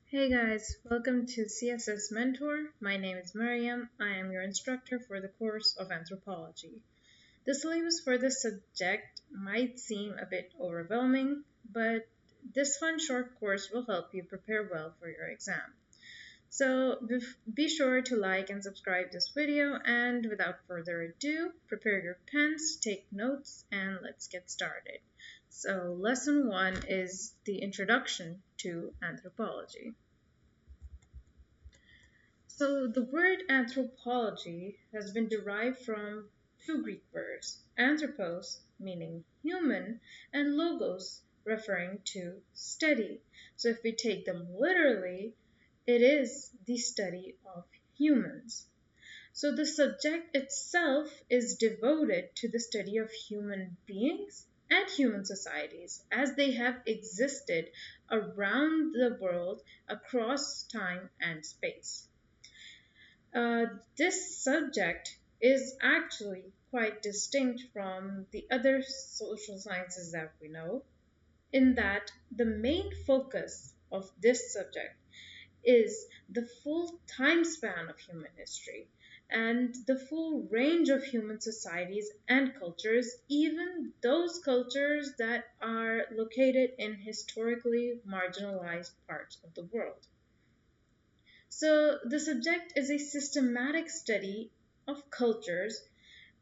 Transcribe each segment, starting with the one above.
Hey guys, welcome to CSS Mentor. My name is Mariam. I am your instructor for the course of Anthropology. The syllabus for this subject might seem a bit overwhelming, but this fun short course will help you prepare well for your exam. So be sure to like and subscribe this video, and without further ado, prepare your pens, take notes, and let's get started. So lesson 1 is the introduction to anthropology. So the word anthropology has been derived from two Greek words, anthropos, meaning human, and logos, referring to study. So if we take them literally, it is the study of humans. So the subject itself is devoted to the study of human beings and human societies as they have existed around the world across time and space. This subject is actually quite distinct from the other social sciences that we know, in that the main focus of this subject is the full time span of human history and the full range of human societies and cultures, even those cultures that are located in historically marginalized parts of the world. So, the subject is a systematic study of cultures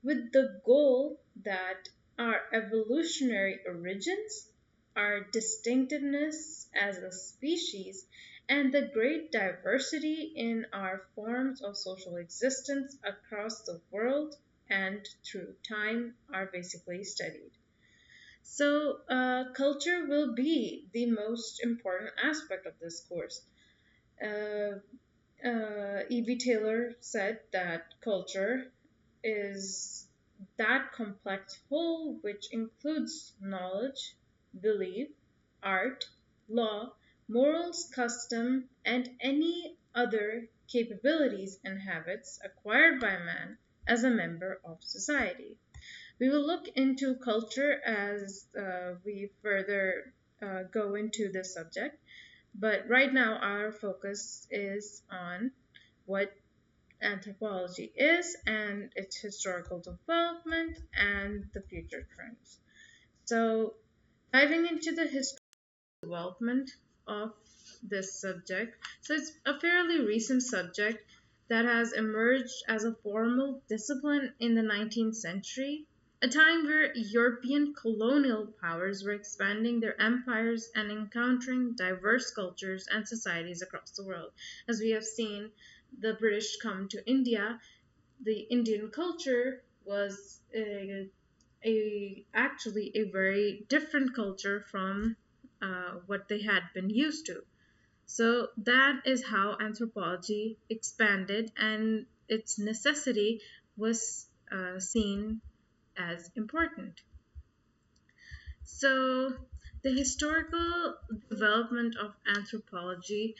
with the goal that our evolutionary origins, our distinctiveness as a species, and the great diversity in our forms of social existence across the world and through time are basically studied. So, culture will be the most important aspect of this course. Uh, E.B. Taylor said that culture is that complex whole which includes knowledge, belief, art, law, morals, custom, and any other capabilities and habits acquired by man as a member of society. We will look into culture as we further go into this subject, but right now our focus is on what anthropology is and its historical development and the future trends. So, diving into the historical development of this subject. So, it's a fairly recent subject that has emerged as a formal discipline in the 19th century, a time where European colonial powers were expanding their empires and encountering diverse cultures and societies across the world. As we have seen, the British come to India. The Indian culture was actually a very different culture from what they had been used to. So that is how anthropology expanded, and its necessity was seen as important. So, the historical development of anthropology,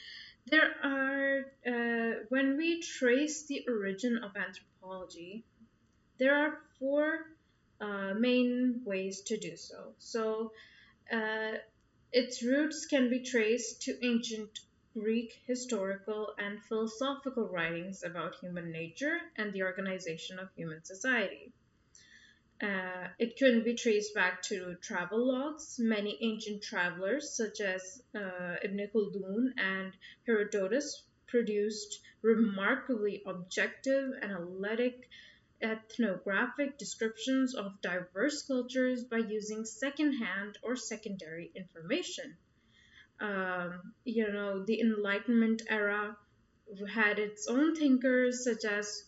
when we trace the origin of anthropology, there are four main ways to do so. So, uh, its roots can be traced to ancient Greek historical and philosophical writings about human nature and the organization of human society. It can be traced back to travel logs. Many ancient travelers, such as Ibn Khaldun and Herodotus, produced remarkably objective, analytic, ethnographic descriptions of diverse cultures by using second-hand or secondary information. The Enlightenment era had its own thinkers, such as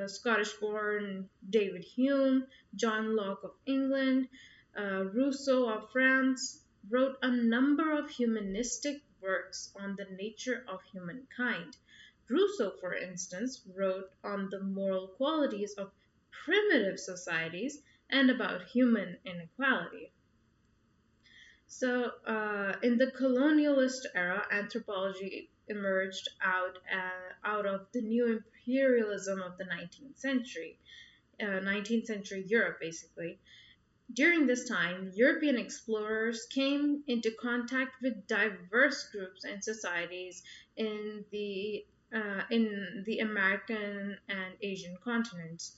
Scottish-born David Hume, John Locke of England, Rousseau of France, wrote a number of humanistic works on the nature of humankind. Rousseau, for instance, wrote on the moral qualities of primitive societies and about human inequality. So, in the colonialist era, anthropology emerged out of the new imperialism of the 19th century Europe, basically. During this time, European explorers came into contact with diverse groups and societies in the American and Asian continents.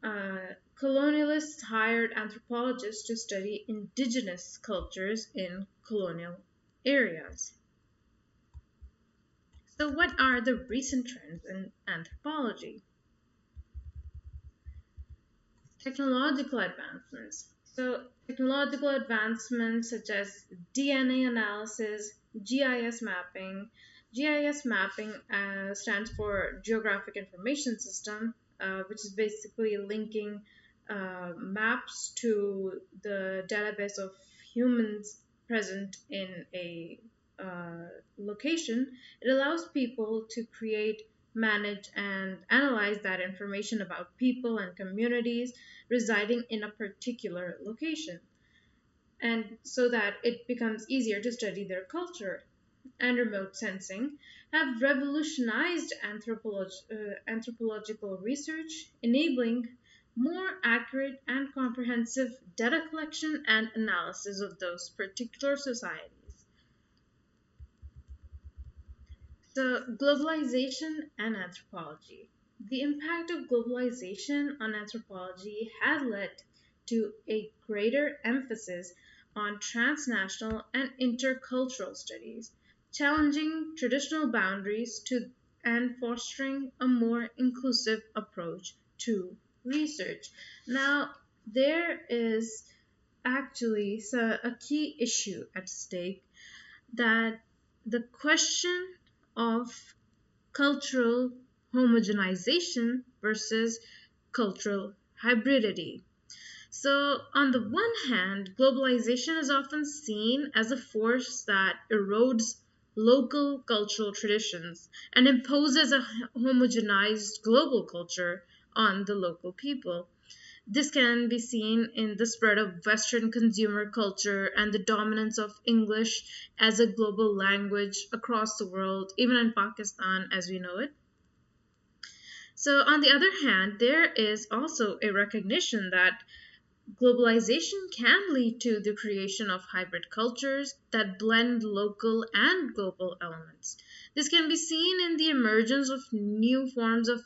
Colonialists hired anthropologists to study indigenous cultures in colonial areas. So, what are the recent trends in anthropology? Technological advancements. So, technological advancements such as DNA analysis, GIS mapping. GIS mapping stands for Geographic Information System, which is basically linking maps to the database of humans present in a location. It allows people to create, manage, and analyze that information about people and communities residing in a particular location, and so that it becomes easier to study their culture. And remote sensing have revolutionized anthropological research, enabling more accurate and comprehensive data collection and analysis of those particular societies. So, globalization and anthropology. The impact of globalization on anthropology has led to a greater emphasis on transnational and intercultural studies, challenging traditional boundaries and fostering a more inclusive approach to research. Now, there is actually a key issue at stake, that the question of cultural homogenization versus cultural hybridity. So, on the one hand, globalization is often seen as a force that erodes local cultural traditions and imposes a homogenized global culture on the local people. This can be seen in the spread of Western consumer culture and the dominance of English as a global language across the world, even in Pakistan as we know it. So, on the other hand, there is also a recognition that globalization can lead to the creation of hybrid cultures that blend local and global elements. This can be seen in the emergence of new forms of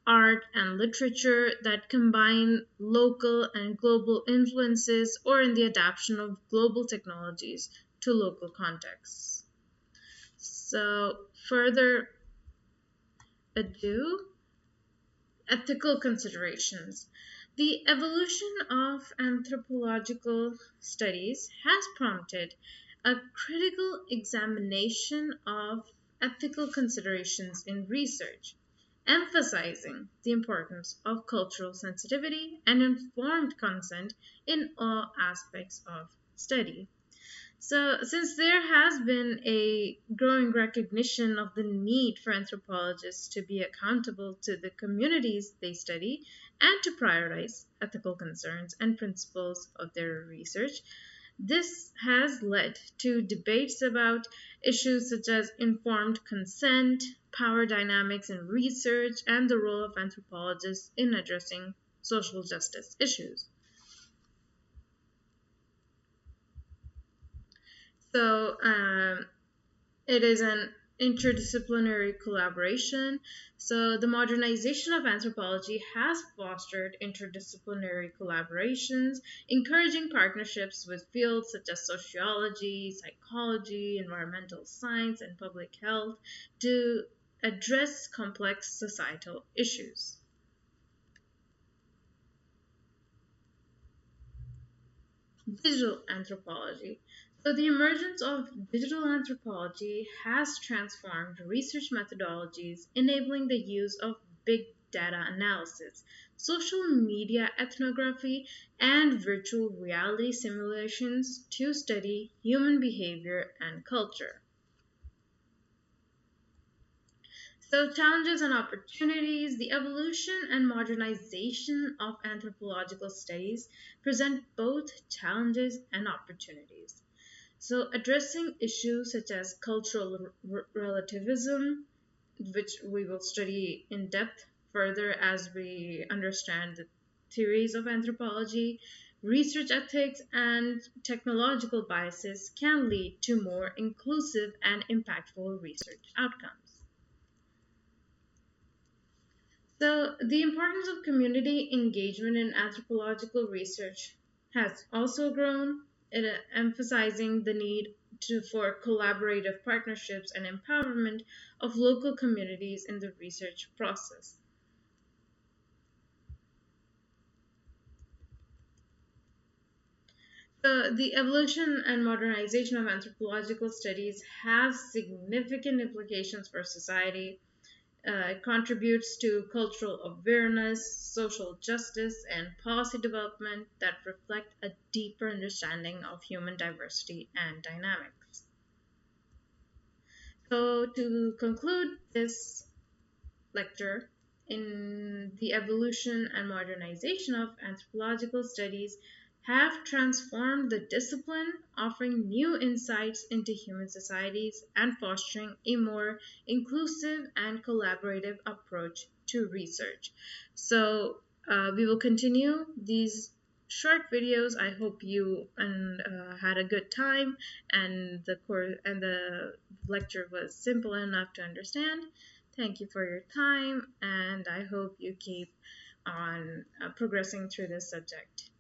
art and literature that combine local and global influences, or in the adaptation of global technologies to local contexts. So, further ado, ethical considerations. The evolution of anthropological studies has prompted a critical examination of ethical considerations in research, emphasizing the importance of cultural sensitivity and informed consent in all aspects of study. So, since there has been a growing recognition of the need for anthropologists to be accountable to the communities they study and to prioritize ethical concerns and principles of their research, this has led to debates about issues such as informed consent, power dynamics in research, and the role of anthropologists in addressing social justice issues. So, it is an interdisciplinary collaboration. So, the modernization of anthropology has fostered interdisciplinary collaborations, encouraging partnerships with fields such as sociology, psychology, environmental science, and public health to address complex societal issues. Digital anthropology. So, the emergence of digital anthropology has transformed research methodologies, enabling the use of big data analysis, social media ethnography, and virtual reality simulations to study human behavior and culture. So, challenges and opportunities. The evolution and modernization of anthropological studies present both challenges and opportunities. So, addressing issues such as cultural relativism, which we will study in depth further as we understand the theories of anthropology, research ethics and technological biases can lead to more inclusive and impactful research outcomes. So, the importance of community engagement in anthropological research has also grown, emphasizing the need for collaborative partnerships and empowerment of local communities in the research process. The evolution and modernization of anthropological studies have significant implications for society. It contributes to cultural awareness, social justice, and policy development that reflect a deeper understanding of human diversity and dynamics. So, to conclude this lecture, in the evolution and modernization of anthropological studies have transformed the discipline, offering new insights into human societies and fostering a more inclusive and collaborative approach to research. So, we will continue these short videos. I hope you had a good time and the course and the lecture was simple enough to understand. Thank you for your time, and I hope you keep on progressing through this subject.